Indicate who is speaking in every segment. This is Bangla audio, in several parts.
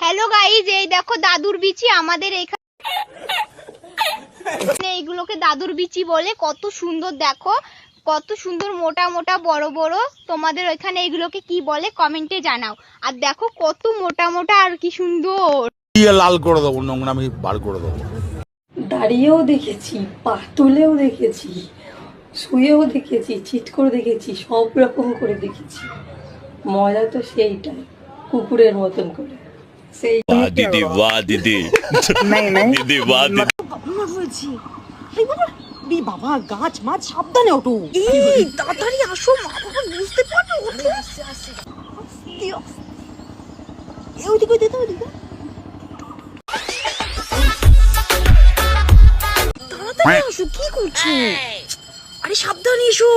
Speaker 1: হ্যালো গাইজ, এই দেখো দাদুর বিচি আমাদের এখানে এইগুলোকে দাদুর বিচি বলে। কত সুন্দর দেখো, কত সুন্দর মোটা মোটা বড় বড়। তোমাদের ওইখানে এইগুলোকে কি বলে কমেন্টে জানাও। আর দেখো কত মোটা মোটা আর কি সুন্দর।
Speaker 2: লাল করে দেবো, নোংরা আমি বার করে দেবো।
Speaker 3: দাঁড়িয়েও দেখেছি, পা তুলেও দেখেছি, শুয়েও দেখেছি, চিট করে দেখেছি, সব রকম করে দেখেছি। মজা তো সেইটাই, কুকুরের মতন করে। সেই
Speaker 2: দিদি বাহ দিদি, দিদি বাহ দিদি।
Speaker 4: বলছি বাবা, গাছ মাছ সাবধানে ওঠো। এই তাড়াতাড়ি আসো, মা বাবা বুঝতে পারবে। ওঠো ওদিকে ওদিকে তাড়াতাড়ি আসো, কি করছো? আরে সাবধানে এসো।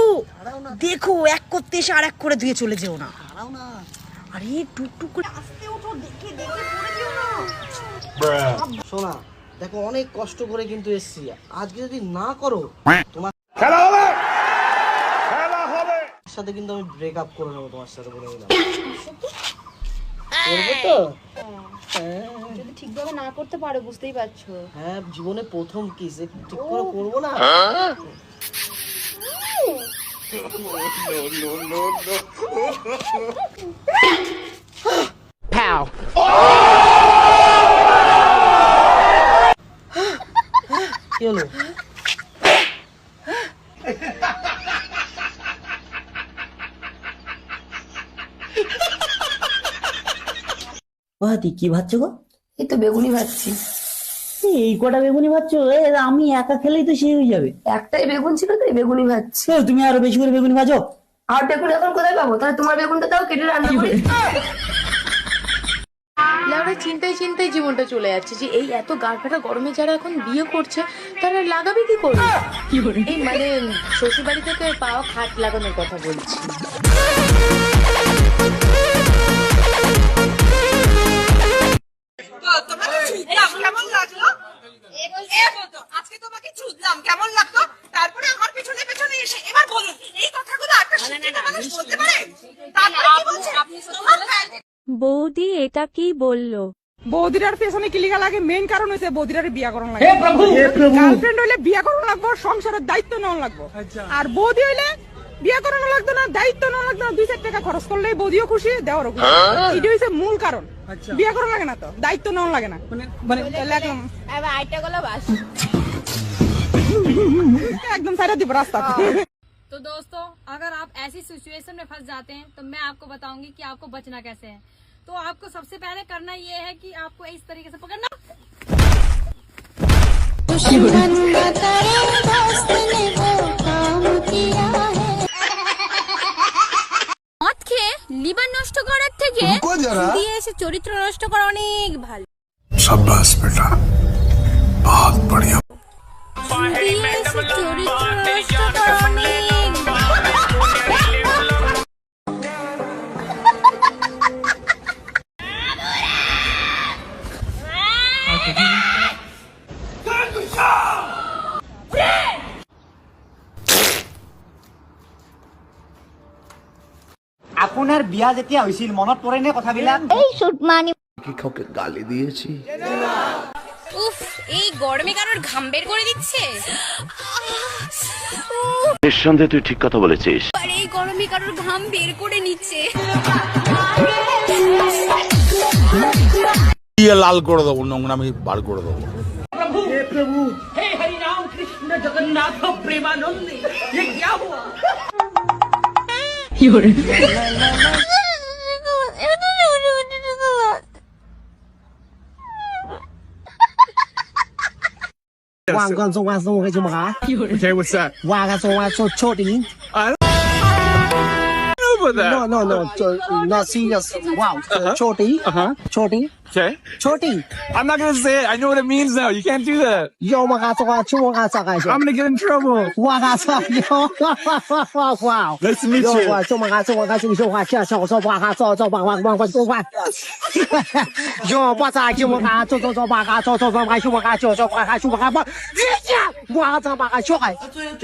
Speaker 4: দেখো, এক করতে এসে আর এক করে ধুয়ে চলে যেও না। আরে টুকটুক করে আস্তে ওঠো, দেখে দেখে পড়ে যেও না।
Speaker 5: শোনা, দেখো অনেক কষ্ট করে কিন্তু এসছি। আজকে যদি না করো তোমার
Speaker 2: খেলা হবে,
Speaker 5: সাথে কিন্তু আমি ব্রেকআপ করে নেবো। তোমার সাথে বলে দিলাম, করবো তো।
Speaker 1: যদি ঠিকভাবে না করতে পারো, বুঝতেই পারছো।
Speaker 5: হ্যাঁ, জীবনে প্রথম কিস ঠিক করে করবো না। কি হলো?
Speaker 4: বাহাতি কি ভাবছো গো?
Speaker 3: এই তো বেগুনি ভাজছি।
Speaker 4: এই কটা বেগুনি ভাবছো? আমি একা খেলেই তো সেই হয়ে যাবে।
Speaker 3: একটাই বেগুন ছিল, তাই বেগুনি ভাজছি।
Speaker 4: তুমি আরো বেশি করে বেগুনি ভাজো।
Speaker 3: আর বেগুন এখন কোথায় পাবো? তাহলে তোমার বেগুনটা দাও, কেটে রান্না করি।
Speaker 6: লাউরা চিন্তায় চিন্তায় জীবনটা চলে যাচ্ছে যে এই এত গাঢ় গরমে যারা এখন বিয়ে করছে তারা লাগাবে কি করে? এই মানে শ্বশুর বাড়ি থেকে পাওয়া খাট লাগানোর কথা বলছি।
Speaker 7: কেমন লাগলো? আজকে তোমাকে চুদলাম, কেমন লাগলো? তারপরে আমার পেছনে পেছনে এসে এবার বলুন এই কথাগুলো একটা শিক্ষিত মানুষ বলতে পারে? তারপরে কি বলছে? তোমার
Speaker 6: বৌদি এটা কি বললো?
Speaker 7: বৌদিরার পেছনে কি লিগা লাগে? মেইন কারণ হইছে বৌদিরার বিয়া করণ লাগে। গার্লফ্রেন্ড হইলে বিয়া করণ লাগবো, সংসারের দায়িত্ব নেওয়া লাগবো। আর বৌদি হইলে বিয়া করানো লাগতো না, দায়িত্ব নেওয়া লাগতো না। 2-4 টাকা খরচ করলেই বৌদিও খুশি, দেওয়ারও খুশি। এটা হইছে মূল কারণ। বিয়া করা লাগে না তো, দায়িত্ব নেওয়া লাগে না। একদম সাইডে দিব রাস্তা।
Speaker 8: तो दोस्तों, अगर आप ऐसी सिचुएशन में फंस जाते हैं तो मैं आपको बताऊंगी कि आपको बचना कैसे है। तो आपको सबसे पहले करना ये है कि आपको इस तरीके से पकड़ना।
Speaker 1: মদ খেয়ে লিভার নষ্ট করার থেকে দিয়ে এসে চরিত্র নষ্ট করা অনেক ভালো।
Speaker 2: शाबाश बेटा, बहुत बढ़िया।
Speaker 1: দিয়ে এসে চরিত্র নষ্ট করা অনেক ভালো।
Speaker 5: আপোনাৰ বিয়া যেতিয়া হৈছিল মনত পৰে নে কথাবিলাক?
Speaker 1: এই সুটমানি
Speaker 2: কি কাউকে গালি দিয়েছি?
Speaker 1: উফ, এই গরমে কারোর ঘাম বের করে দিচ্ছে।
Speaker 9: নিঃসন্দেহে তুই ঠিক কথা বলেছিস।
Speaker 1: আর এই গরমে কারোর ঘাম বের করে নিচ্ছে।
Speaker 2: লাল করে দেবো, নোংরা আমি বার করে দেবো।
Speaker 5: Okay, what's that?
Speaker 10: No, not serious. Wow, choti, choti,
Speaker 5: Okay.
Speaker 10: choti.
Speaker 5: I'm not gonna say it. I know what it means now. You can't do that.
Speaker 10: Yo,
Speaker 5: I'm gonna get in trouble.
Speaker 10: wow.
Speaker 5: Nice to meet you.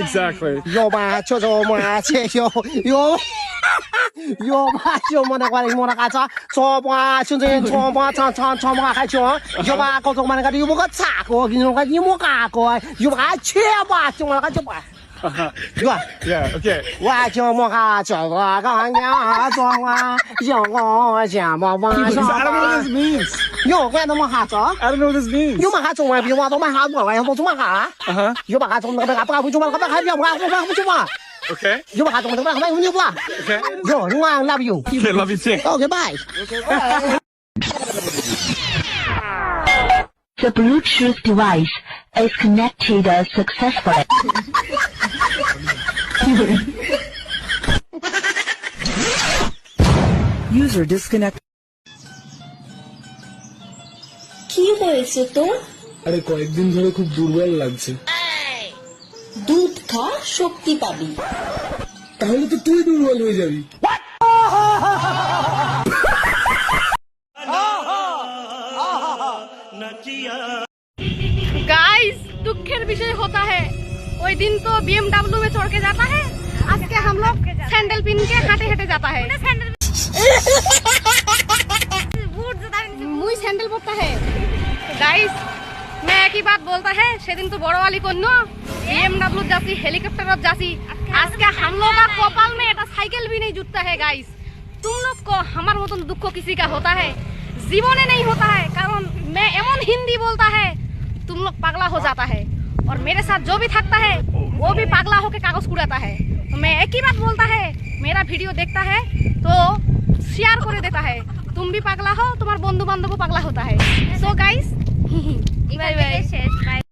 Speaker 5: Exactly.
Speaker 10: Yo, 有吧？就么那个有么那个啥，错吧？现在错吧？唱吧还行，有吧？高中嘛那个有么个咋个？你说个有么个个？有吧？切吧？就么那个就吧。对吧
Speaker 11: Yeah, okay.
Speaker 10: 我就么个叫个娘装啊，叫我什么晚
Speaker 11: I
Speaker 10: 上？
Speaker 11: don't know what this means.
Speaker 10: 有关那么哈子？
Speaker 11: I don't know what this means.
Speaker 10: 有嘛哈中啊？比我都嘛哈我，我做嘛哈？
Speaker 11: Uh-huh.
Speaker 10: 有嘛哈中那个不不做嘛？不还不要嘛？不做嘛？
Speaker 11: Okay.
Speaker 10: 有嘛哈中那个不有不啦？
Speaker 11: Okay.
Speaker 10: 有，我 love you.
Speaker 11: Okay, love you too.
Speaker 10: Okay, bye.
Speaker 12: The Bluetooth device is connected successfully.
Speaker 7: User disconnect.
Speaker 12: কি হয়েছে তোর?
Speaker 11: আরে কয়েকদিন ধরে খুব দুর্বল লাগছে।
Speaker 12: দুধ খা, শক্তি পাবি।
Speaker 11: তাহলে তো তুই দুর্বল হয়ে যাবি।
Speaker 1: गाइस दुखेर विषय होता है वही दिन तो BMW में चढ़ के जाता है आज के हम लोग सैंडल पिन के हाथे हाथे जाता है मुई सैंडल पड़ता है गाइस मैं एक ही बात बोलता है सेदिन तो बड़ो वाली कन्या BMW जाती हेलीकॉप्टर जाती आज के हम लोग का कपाल में एक साइकिल भी नहीं जुटता है गाइस तुम लोग को हमारे मतन दुख किसी का होता है जीवने नहीं होता है कारण मैं एमन हिंदी बोलता है तुम लोग पागला हो जाता है और मेरे साथ जो भी थकता है वो भी पागला होकर कागज उड़ाता है तो मैं एक ही बात बोलता है मेरा वीडियो देखता है तो शेयर कर देता है तुम भी पागला हो तुम्हारे बंधु बांधव पागला होता है सो गाइस बाय बाय।